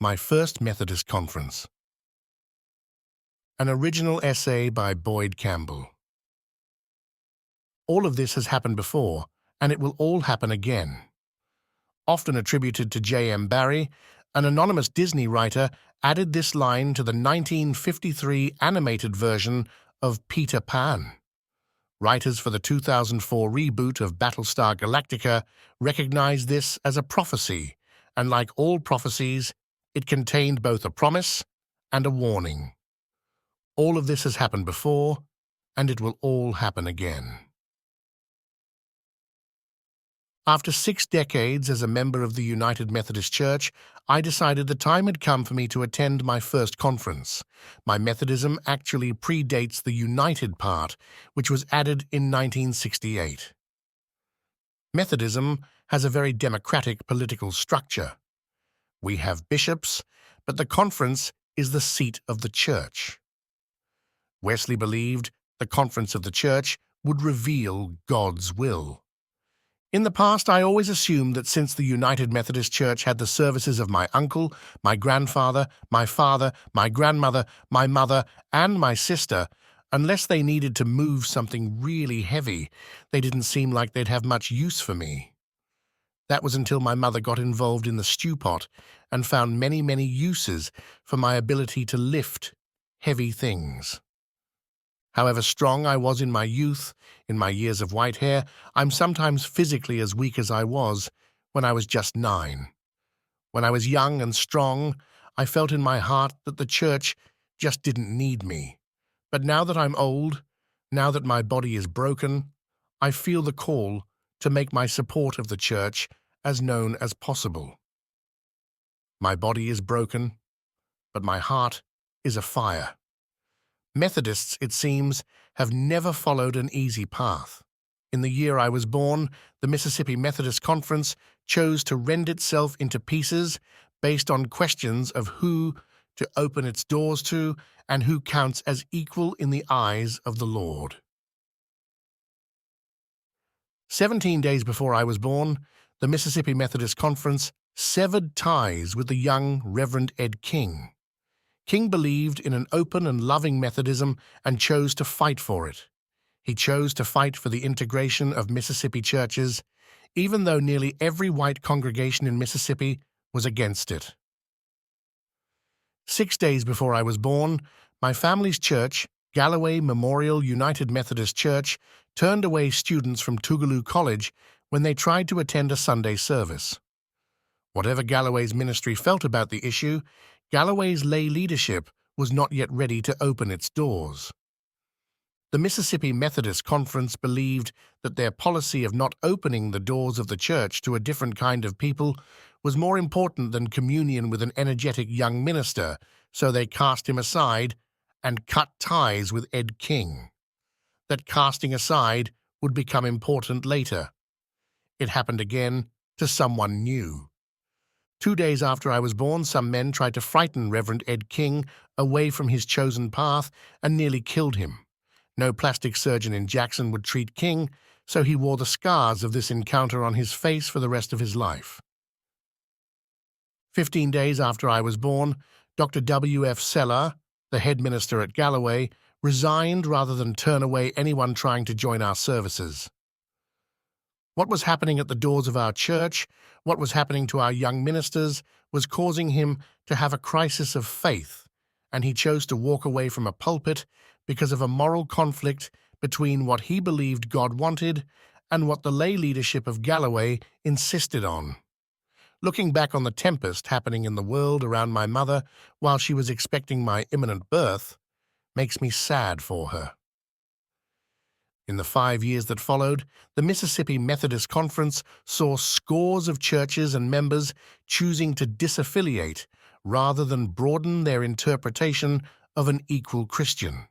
My First Methodist Conference. An original essay by Boyd Campbell. All of this has happened before, and it will all happen again. Often attributed to J.M. Barrie, an anonymous Disney writer added this line to the 1953 animated version of Peter Pan. Writers for the 2004 reboot of Battlestar Galactica recognized this as a prophecy, and like all prophecies, it contained both a promise and a warning. All of this has happened before, and it will all happen again. After 6 decades as a member of the United Methodist Church, I decided the time had come for me to attend my first conference. My Methodism actually predates the United part, which was added in 1968. Methodism has a very democratic political structure. We have bishops, but the conference is the seat of the church. Wesley believed the conference of the church would reveal God's will. In the past, I always assumed that since the United Methodist Church had the services of my uncle, my grandfather, my father, my grandmother, my mother, and my sister, unless they needed to move something really heavy, they didn't seem like they'd have much use for me. That was until my mother got involved in the stew pot and found many, many uses for my ability to lift heavy things. However strong I was in my youth, in my years of white hair, I'm sometimes physically as weak as I was when I was just 9. When I was young and strong, I felt in my heart that the church just didn't need me. But now that I'm old, now that my body is broken, I feel the call to make my support of the church as known as possible. My body is broken, but my heart is afire. Methodists, it seems, have never followed an easy path. In the year I was born, the Mississippi Methodist Conference chose to rend itself into pieces based on questions of who to open its doors to and who counts as equal in the eyes of the Lord. 17 days before I was born, the Mississippi Methodist Conference severed ties with the young Reverend Ed King. King believed in an open and loving Methodism and chose to fight for it. He chose to fight for the integration of Mississippi churches, even though nearly every white congregation in Mississippi was against it. 6 days before I was born, my family's church, Galloway Memorial United Methodist Church, turned away students from Tougaloo College when they tried to attend a Sunday service. Whatever Galloway's ministry felt about the issue, Galloway's lay leadership was not yet ready to open its doors. The Mississippi Methodist Conference believed that their policy of not opening the doors of the church to a different kind of people was more important than communion with an energetic young minister, so they cast him aside and cut ties with Ed King. That casting aside would become important later. It happened again to someone new. 2 days after I was born, some men tried to frighten Reverend Ed King away from his chosen path and nearly killed him. No plastic surgeon in Jackson would treat King, so he wore the scars of this encounter on his face for the rest of his life. 15 days after I was born, Dr. W.F. Seller, the head minister at Galloway, resigned rather than turn away anyone trying to join our services. What was happening at the doors of our church, what was happening to our young ministers, was causing him to have a crisis of faith, and he chose to walk away from a pulpit because of a moral conflict between what he believed God wanted and what the lay leadership of Galloway insisted on. Looking back on the tempest happening in the world around my mother while she was expecting my imminent birth makes me sad for her. In the 5 years that followed, the Mississippi Methodist Conference saw scores of churches and members choosing to disaffiliate rather than broaden their interpretation of an equal Christian.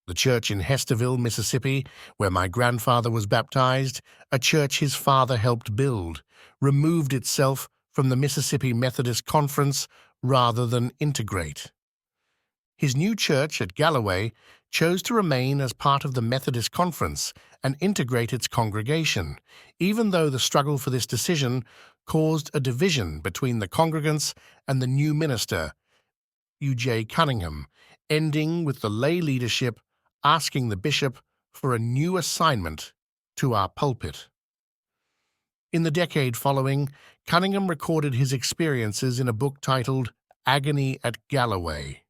The church in Hesterville, Mississippi, where my grandfather was baptized, a church his father helped build, removed itself from the Mississippi Methodist Conference rather than integrate. His new church at Galloway chose to remain as part of the Methodist Conference and integrate its congregation, even though the struggle for this decision caused a division between the congregants and the new minister, U.J. Cunningham, ending with the lay leadership asking the bishop for a new assignment to our pulpit. In the decade following, Cunningham recorded his experiences in a book titled Agony at Galloway.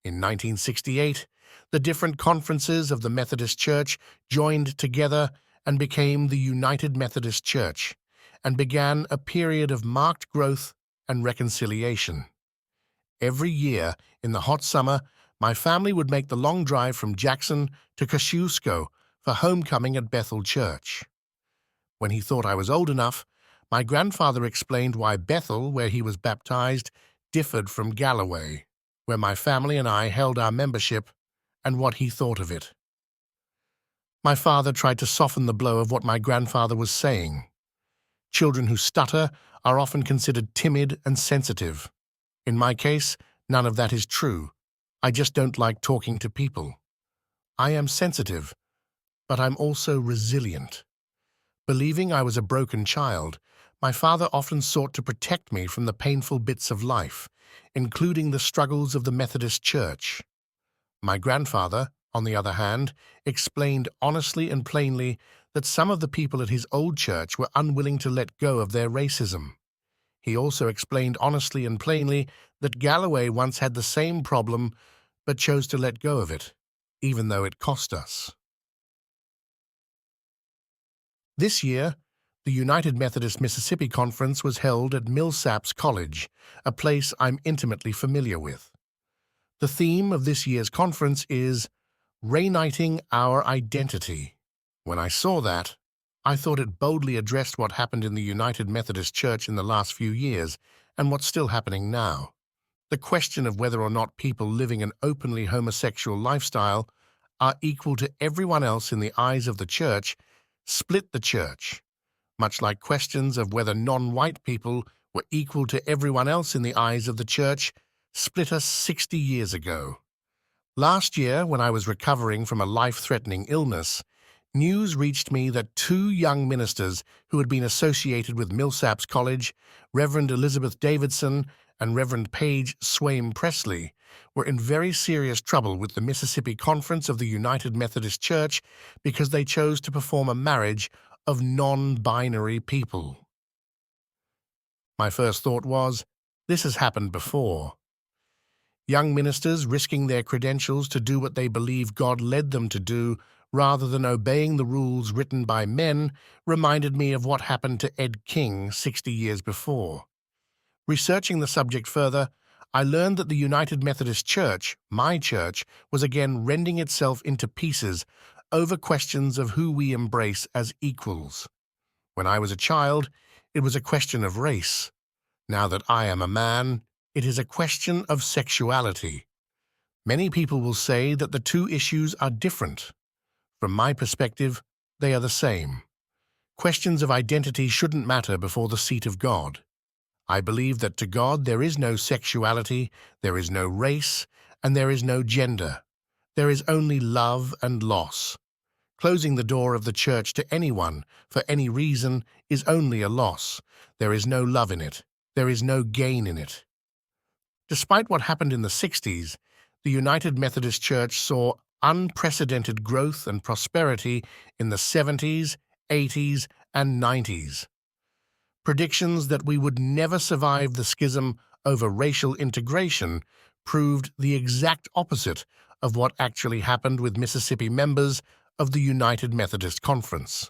In 1968, the different conferences of the Methodist Church joined together and became the United Methodist Church, and began a period of marked growth and reconciliation. Every year, in the hot summer, my family would make the long drive from Jackson to Kosciuszko for homecoming at Bethel Church. When he thought I was old enough, my grandfather explained why Bethel, where he was baptized, differed from Galloway, where my family and I held our membership, and what he thought of it. My father tried to soften the blow of what my grandfather was saying. Children who stutter are often considered timid and sensitive. In my case, none of that is true. I just don't like talking to people. I am sensitive, but I'm also resilient. Believing I was a broken child, my father often sought to protect me from the painful bits of life, including the struggles of the Methodist Church. My grandfather, on the other hand, explained honestly and plainly that some of the people at his old church were unwilling to let go of their racism. He also explained honestly and plainly that Galloway once had the same problem but chose to let go of it, even though it cost us. This year, the United Methodist Mississippi Conference was held at Millsaps College, a place I'm intimately familiar with. The theme of this year's conference is Reigniting Our Identity. When I saw that, I thought it boldly addressed what happened in the United Methodist Church in the last few years and what's still happening now. The question of whether or not people living an openly homosexual lifestyle are equal to everyone else in the eyes of the church split the church, much like questions of whether non-white people were equal to everyone else in the eyes of the church split us 60 years ago. Last year, when I was recovering from a life-threatening illness, news reached me that two young ministers who had been associated with Millsaps College, Reverend Elizabeth Davidson and Reverend Paige Swaim Presley, were in very serious trouble with the Mississippi Conference of the United Methodist Church because they chose to perform a marriage of non-binary people. My first thought was, this has happened before. Young ministers risking their credentials to do what they believe God led them to do rather than obeying the rules written by men reminded me of what happened to Ed King 60 years before. Researching the subject further, I learned that the United Methodist Church, my church, was again rending itself into pieces over questions of who we embrace as equals. When I was a child, it was a question of race. Now that I am a man, it is a question of sexuality. Many people will say that the two issues are different. From my perspective, they are the same. Questions of identity shouldn't matter before the seat of God. I believe that to God there is no sexuality, there is no race, and there is no gender. There is only love and loss. Closing the door of the church to anyone, for any reason, is only a loss. There is no love in it. There is no gain in it. Despite what happened in the 60s, the United Methodist Church saw unprecedented growth and prosperity in the 70s, 80s, and 90s. Predictions that we would never survive the schism over racial integration proved the exact opposite of what actually happened with Mississippi members of the United Methodist Conference.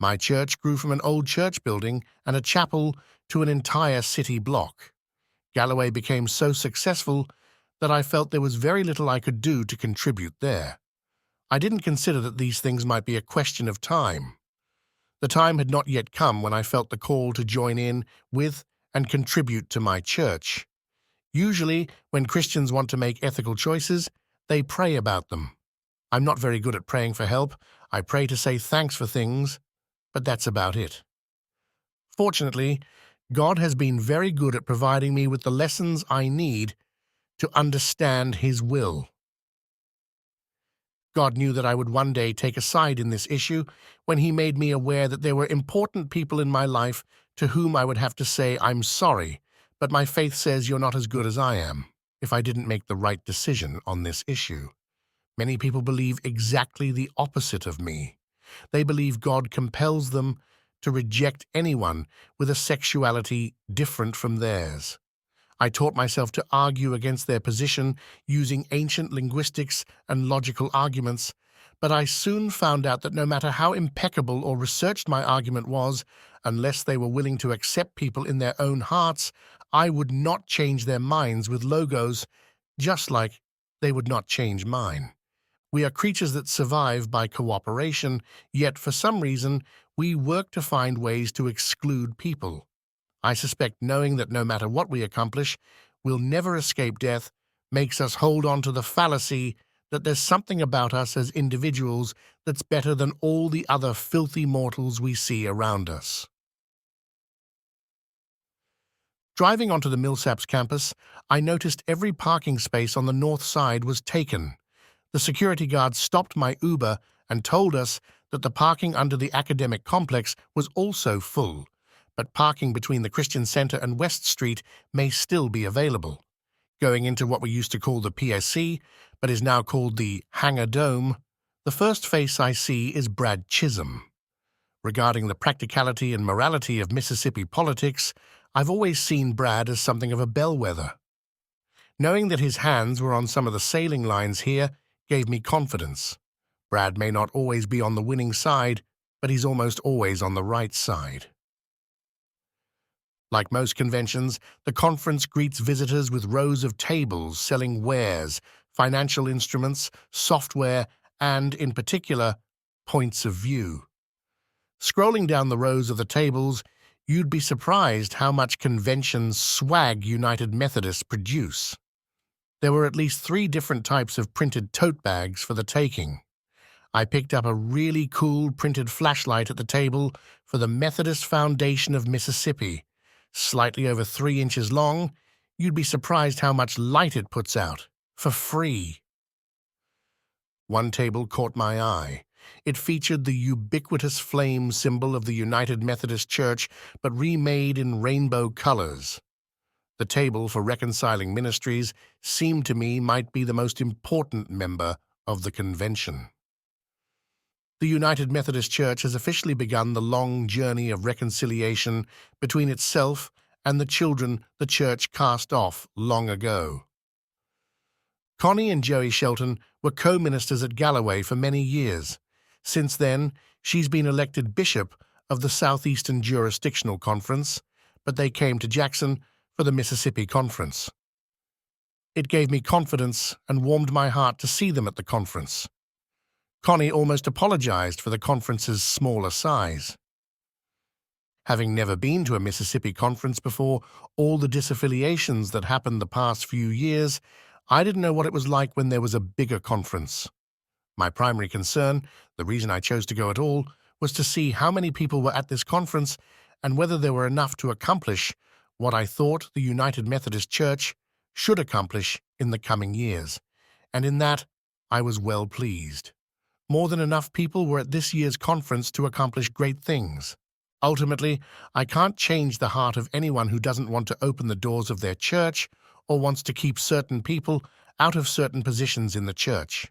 My church grew from an old church building and a chapel to an entire city block. Galloway became so successful that I felt there was very little I could do to contribute there. I didn't consider that these things might be a question of time. The time had not yet come when I felt the call to join in with and contribute to my church. Usually, when Christians want to make ethical choices, they pray about them. I'm not very good at praying for help. I pray to say thanks for things, but that's about it. Fortunately, God has been very good at providing me with the lessons I need to understand His will. God knew that I would one day take a side in this issue when he made me aware that there were important people in my life to whom I would have to say, "I'm sorry, but my faith says you're not as good as I am," if I didn't make the right decision on this issue. Many people believe exactly the opposite of me. They believe God compels them to reject anyone with a sexuality different from theirs. I taught myself to argue against their position using ancient linguistics and logical arguments, but I soon found out that no matter how impeccable or researched my argument was, unless they were willing to accept people in their own hearts, I would not change their minds with logos, just like they would not change mine. We are creatures that survive by cooperation, yet for some reason we work to find ways to exclude people. I suspect knowing that no matter what we accomplish, we'll never escape death makes us hold on to the fallacy that there's something about us as individuals that's better than all the other filthy mortals we see around us. Driving onto the Millsaps campus, I noticed every parking space on the north side was taken. The security guard stopped my Uber and told us that the parking under the academic complex was also full, but parking between the Christian Center and West Street may still be available. Going into what we used to call the PSC, but is now called the Hangar Dome, the first face I see is Brad Chisholm. Regarding the practicality and morality of Mississippi politics, I've always seen Brad as something of a bellwether. Knowing that his hands were on some of the sailing lines here gave me confidence. Brad may not always be on the winning side, but he's almost always on the right side. Like most conventions, the conference greets visitors with rows of tables selling wares, financial instruments, software, and, in particular, points of view. Scrolling down the rows of the tables, you'd be surprised how much convention swag United Methodists produce. There were at least 3 different types of printed tote bags for the taking. I picked up a really cool printed flashlight at the table for the Methodist Foundation of Mississippi. Slightly over 3 inches long, you'd be surprised how much light it puts out, for free. One table caught my eye. It featured the ubiquitous flame symbol of the United Methodist Church, but remade in rainbow colors. The table for reconciling ministries seemed to me might be the most important member of the convention. The United Methodist Church has officially begun the long journey of reconciliation between itself and the children the church cast off long ago. Connie and Joey Shelton were co-ministers at Galloway for many years. Since then, she's been elected bishop of the Southeastern Jurisdictional Conference, but they came to Jackson for the Mississippi Conference. It gave me confidence and warmed my heart to see them at the conference. Connie almost apologized for the conference's smaller size. Having never been to a Mississippi conference before all the disaffiliations that happened the past few years, I didn't know what it was like when there was a bigger conference. My primary concern, the reason I chose to go at all, was to see how many people were at this conference and whether there were enough to accomplish what I thought the United Methodist Church should accomplish in the coming years. And in that, I was well pleased. More than enough people were at this year's conference to accomplish great things. Ultimately, I can't change the heart of anyone who doesn't want to open the doors of their church or wants to keep certain people out of certain positions in the church.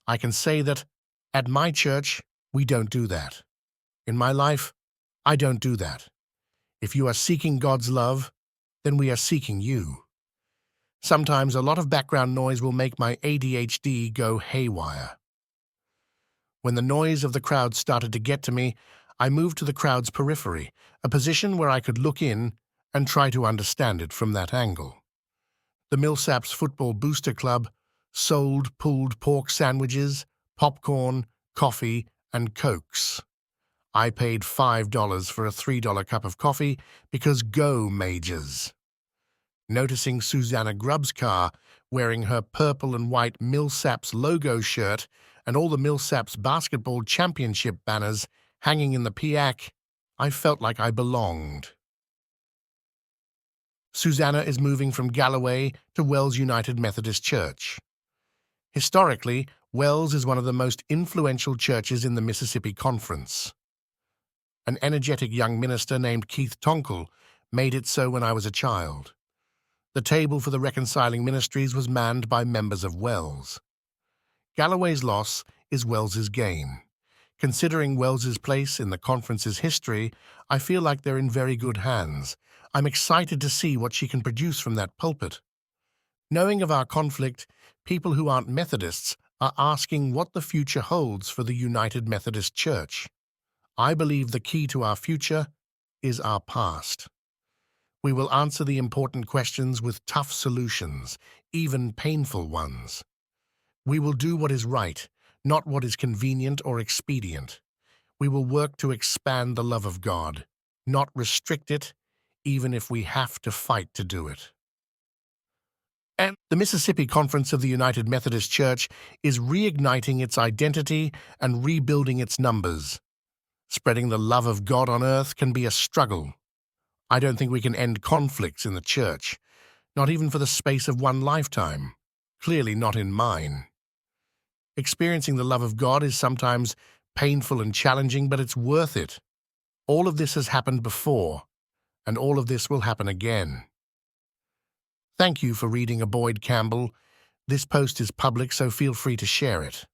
I can say that, at my church, we don't do that. In my life, I don't do that. If you are seeking God's love, then we are seeking you. Sometimes a lot of background noise will make my ADHD go haywire. When the noise of the crowd started to get to me, I moved to the crowd's periphery, a position where I could look in and try to understand it from that angle. The Millsaps Football Booster Club sold pulled pork sandwiches, popcorn, coffee, and Cokes. I paid $5 for a $3 cup of coffee because go majors. Noticing Susanna Grubb's car wearing her purple and white Millsaps logo shirt and all the Millsaps basketball championship banners hanging in the PIAC, I felt like I belonged. Susanna is moving from Galloway to Wells United Methodist Church. Historically, Wells is one of the most influential churches in the Mississippi Conference. An energetic young minister named Keith Tonkel made it so when I was a child. The table for the reconciling ministries was manned by members of Wells. Galloway's loss is Wells's gain. Considering Wells's place in the conference's history, I feel like they're in very good hands. I'm excited to see what she can produce from that pulpit. Knowing of our conflict, people who aren't Methodists are asking what the future holds for the United Methodist Church. I believe the key to our future is our past. We will answer the important questions with tough solutions, even painful ones. We will do what is right, not what is convenient or expedient. We will work to expand the love of God, not restrict it, even if we have to fight to do it. And the Mississippi Conference of the United Methodist Church is reigniting its identity and rebuilding its numbers. Spreading the love of God on earth can be a struggle. I don't think we can end conflicts in the church, not even for the space of one lifetime, clearly not in mine. Experiencing the love of God is sometimes painful and challenging, but it's worth it. All of this has happened before, and all of this will happen again. Thank you for reading Boyd Campbell. This post is public, so feel free to share it.